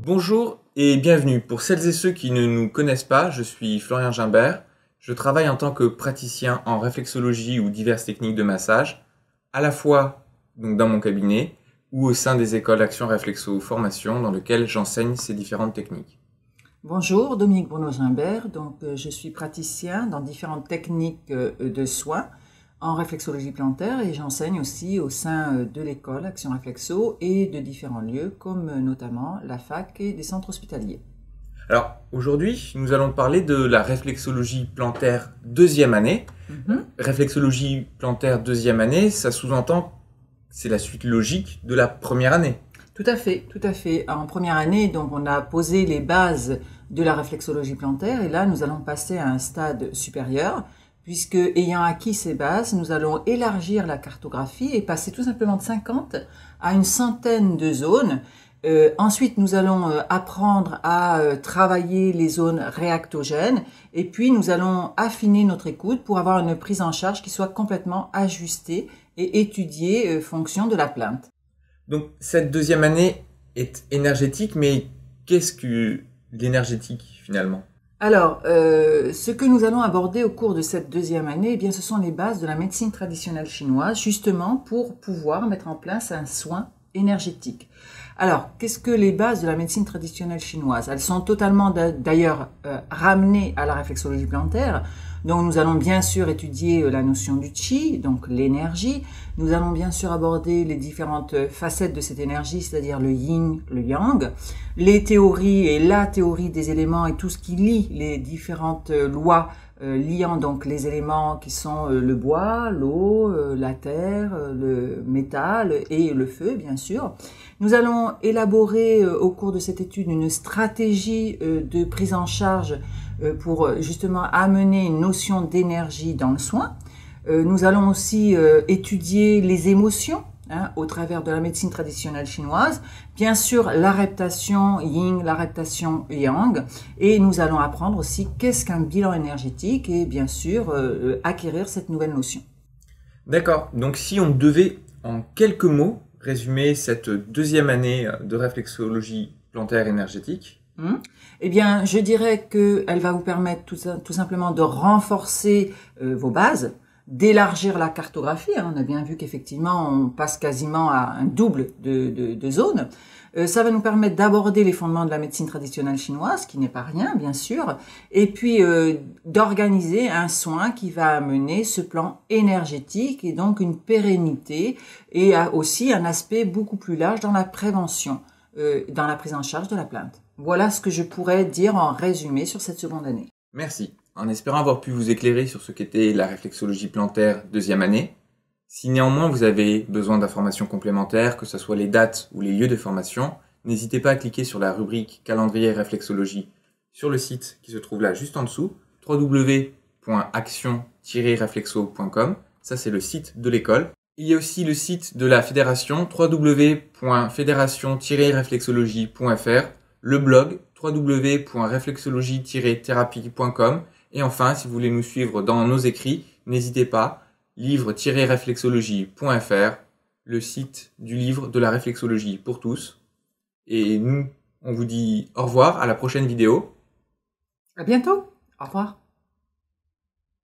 Bonjour et bienvenue. Pour celles et ceux qui ne nous connaissent pas, je suis Florian Gimbert. Je travaille en tant que praticien en réflexologie ou diverses techniques de massage, à la fois donc dans mon cabinet ou au sein des écoles Action Réflexo Formation dans lesquelles j'enseigne ces différentes techniques. Bonjour, Dominique Bruno-Gimbert. Je suis praticien dans différentes techniques de soins en réflexologie plantaire et j'enseigne aussi au sein de l'école Action Réflexo et de différents lieux comme notamment la fac et des centres hospitaliers. Alors aujourd'hui, nous allons parler de la réflexologie plantaire deuxième année. Réflexologie plantaire deuxième année, ça sous-entend que c'est la suite logique de la première année. Tout à fait, tout à fait. En première année, donc, on a posé les bases de la réflexologie plantaire et là, nous allons passer à un stade supérieur puisque, ayant acquis ces bases, nous allons élargir la cartographie et passer tout simplement de 50 à une centaine de zones. Ensuite, nous allons apprendre à travailler les zones réactogènes et puis nous allons affiner notre écoute pour avoir une prise en charge qui soit complètement ajustée et étudiée fonction de la plainte. Donc cette deuxième année est énergétique, mais qu'est-ce que l'énergétique finalement ? Alors, ce que nous allons aborder au cours de cette deuxième année, eh bien, ce sont les bases de la médecine traditionnelle chinoise, justement pour pouvoir mettre en place un soin énergétique. Alors, qu'est-ce que les bases de la médecine traditionnelle chinoise? Elles sont totalement d'ailleurs ramenées à la réflexologie plantaire. Donc, nous allons bien sûr étudier la notion du qi, donc l'énergie. Nous allons bien sûr aborder les différentes facettes de cette énergie, c'est-à-dire le yin, le yang, les théories et la théorie des éléments et tout ce qui lie les différentes lois liant donc les éléments qui sont le bois, l'eau, la terre, le métal et le feu, bien sûr. Nous allons élaborer au cours de cette étude une stratégie de prise en charge pour justement amener une notion d'énergie dans le soin. Nous allons aussi étudier les émotions au travers de la médecine traditionnelle chinoise, bien sûr la reptation yin, la reptation yang, et nous allons apprendre aussi qu'est-ce qu'un bilan énergétique et bien sûr acquérir cette nouvelle notion. D'accord, donc si on devait en quelques mots résumer cette deuxième année de réflexologie plantaire énergétique, eh bien, je dirais qu'elle va vous permettre tout simplement de renforcer vos bases, d'élargir la cartographie. On a bien vu qu'effectivement, on passe quasiment à un double de zones. Ça va nous permettre d'aborder les fondements de la médecine traditionnelle chinoise, qui n'est pas rien, bien sûr, et puis d'organiser un soin qui va amener ce plan énergétique et donc une pérennité et aussi un aspect beaucoup plus large dans la prévention, dans la prise en charge de la plainte. Voilà ce que je pourrais dire en résumé sur cette seconde année. Merci. En espérant avoir pu vous éclairer sur ce qu'était la réflexologie plantaire deuxième année, si néanmoins vous avez besoin d'informations complémentaires, que ce soit les dates ou les lieux de formation, n'hésitez pas à cliquer sur la rubrique calendrier réflexologie sur le site qui se trouve là juste en dessous, www.action-reflexo.com. Ça c'est le site de l'école. Il y a aussi le site de la fédération, www.fédération-réflexologie.fr, le blog www.reflexologie-thérapie.com et enfin, si vous voulez nous suivre dans nos écrits, n'hésitez pas, livre-réflexologie.fr, le site du livre de la réflexologie pour tous. Et nous, on vous dit au revoir, à la prochaine vidéo. À bientôt. Au revoir.